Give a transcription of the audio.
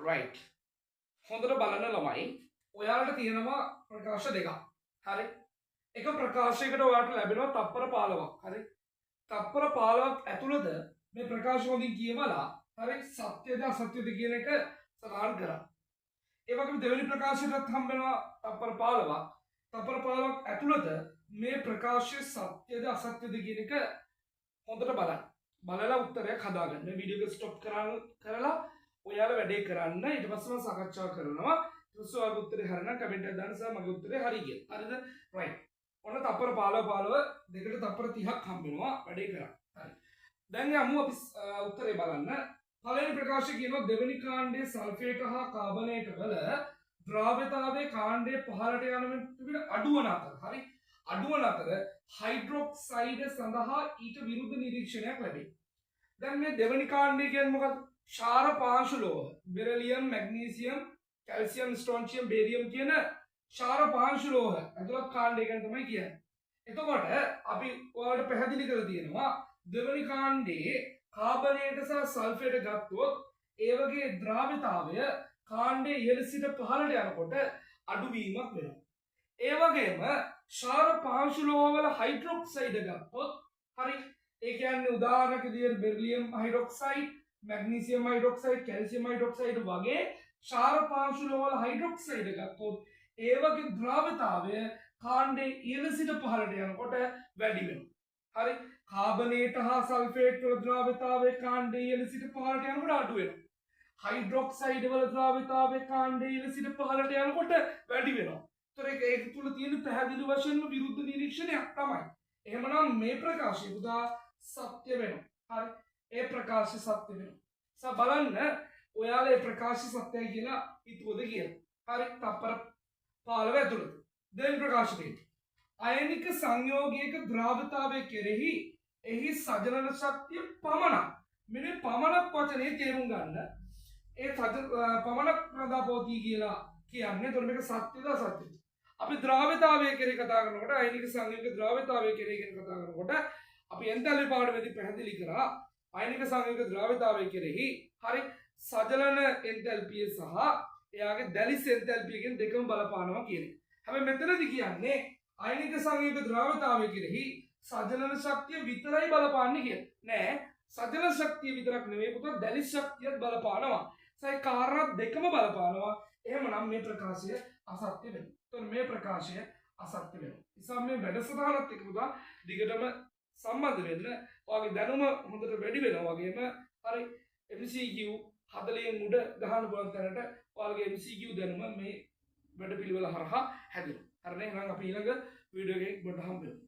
right. හොඳට බලන්න ළමයි. ඔයාලට තියෙනවා ප්‍රකාශ දෙකක්. හරි. එක ප්‍රකාශයකට ඔයාලට ලැබෙනවා තප්පර 15ක්. හරි. තප්පර 15ක් ඇතුළත මේ ප්‍රකාශ හොඳින් කියවලා හරි සත්‍යද අසත්‍යද කියන එක සඳහන් කරා. ඒ වගේම දෙවෙනි ප්‍රකාශයටත් හම්බ වෙනවා තප්පර 15ක්. තප්පර 15ක් ඇතුළත මේ ප්‍රකාශය සත්‍යද අසත්‍යද කියන එක හොඳට බලන්න. බලලා උත්තරයක් හදාගන්න. මේ වීඩියෝ එක ස්ටොප් කරලා ඔයාලා වැඩේ කරන්න. ඊට පස්සේ මම සාකච්ඡා කරනවා. ඊට පස්සේ ඔයාලගේ උත්තරේ හරිනම් කමෙන්ට් එකක් දාන්න සහ මගේ උත්තරේ හරි කියලා. හරිද? right. ඔන්න තප්පර 15 දෙකට තප්පර 30ක් හම්බ වෙනවා වැඩේ කරා. හරි. දැන් යමු අපි උත්තරේ බලන්න. පළවෙනි ප්‍රකාශය කියනවා දෙවෙනි කාණ්ඩයේ සල්ෆේට් හා කාබනේට වල ද්‍රාව්‍යතාවයේ කාණ්ඩයේ පහළට යන විට අඩුවන අතර. හරි. අඩුවන අතර හයිඩ්‍රොක්සයිඩ් සඳහා ඊට විරුද්ධ නිරීක්ෂණයක් ලැබේ. දැන් මේ දෙවෙනි කාණ්ඩය කියන්නේ මොකක්ද? ක්ෂාර පාංශු ලෝහ. බෙරිලියම්, මැග්නීසියම්, කැල්සියම්, ස්ට්‍රොන්චියම්, බේරියම් කියන ක්ෂාර පාංශු ලෝහ ඇතුළත් කාණ්ඩය ගැන තමයි කියන්නේ. එතකොට අපි ඔයාලට පැහැදිලි කරලා තියෙනවා දෙවෙනි කාණ්ඩයේ කාබනේට සහ සල්ෆේට් ගත්තොත් ඒ වගේ ද්‍රාව්‍යතාවය කාණ්ඩයේ ඉහළ සිට පහළට යනකොට අඩුවීමක් වෙනවා. ඒ වගේම ක්ෂාර පාංශු ලෝහවල හයිඩ්‍රොක්සයිඩ් ගත්තොත් හරි ඒ කියන්නේ උදාහරණයක් විදිහට beryllium hydroxide, magnesium hydroxide, calcium hydroxide වගේ ක්ෂාර පාංශු ලෝහවල හයිඩ්‍රොක්සයිඩ් ගත්තොත් ඒ වගේ ද්‍රාව්‍යතාවය කාණ්ඩයේ ඉහළ සිට පහළට යනකොට වැඩි වෙනවා. හරි කාබනේට හා සල්ෆේට් වල ද්‍රාව්‍යතාවයේ කාණ්ඩයේ ඉහළ සිට පහළට යනකොට අඩු වෙනවා. හයිඩ්‍රොක්සයිඩ් වල ද්‍රාව්‍යතාවයේ කාණ්ඩයේ ඉහළ සිට පහළට යනකොට වැඩි වෙනවා. ඒක තුල තියෙන පැහැදිලි වශයෙන්ම විරුද්ධ නිරීක්ෂණයක් තමයි. එහෙමනම් මේ ප්‍රකාශය පුතා සත්‍ය වෙනවා. හරි. ඒ ප්‍රකාශය සත්‍ය වෙනවා. බලන්න ඔයාලා ඒ ප්‍රකාශය සත්‍යයි කියලා හිතුවද කියලා. හරි. තප්පර 15 ඇතුළත. දෙවෙනි ප්‍රකාශය අයනික සංයෝගයක ද්‍රාව්‍යතාවය කෙරෙහි එහි සජනන ශක්තිය පමණක්. මෙන්න පමණක් වචනේ තේරුම් ගන්න. ඒ පමණක් ප්‍රදාපෝති කියලා කියන්නේ එතකොට මේක සත්‍යද අසත්‍යද? අපි ද්‍රාව්‍යතාවය කෙරෙහි කතා කරනකොට අයනික සංයෝගයක ද්‍රාව්‍යතාවය කෙරෙහි ගැන කතා කරනකොට අපි එන්තැල්පි පාඩමේදී පැහැදිලි කරා අයනික සංයෝගයක ද්‍රාව්‍යතාවය කෙරෙහි හරි සජලන එන්තැල්පිය සහ එයාගේ දැලිස් එන්තැල්පිය කියන දෙකම බලපානවා කියන එක. හැබැයි මෙතනදී කියන්නේ අයනික සංයෝගයක ද්‍රාව්‍යතාවය කෙරෙහි සජලන ශක්තිය විතරයි බලපාන්නේ කියලා. නෑ සජලන ශක්තිය විතරක් නෙවෙයි පුතා දැලිස් ශක්තියත් බලපානවා. සයි කාරණා දෙකම බලපානවා. එහෙමනම් මේ ප්‍රකාශය අසත්‍ය වෙනවා. එතකොට මේ ප්‍රකාශය අසත්‍ය වෙනවා. නිසා මේ වැඩසටහනත් එක්ක පුතා දිගටම සම්බන්ධ වෙන්න ඔයාගේ දැනුම හොඳට වැඩි වෙනවා වගේම හරි MCQ 40න් උඩ ගහන්න පුළුවන් තැනට ඔයාගේ MCQ දැනුම මේ වැඩ පිළිවෙල හරහා හැදෙනවා. හරිනේ. එහෙනම් අපි ඊළඟ වීඩියෝ එකේ ගොඩ හම්බ වෙමු.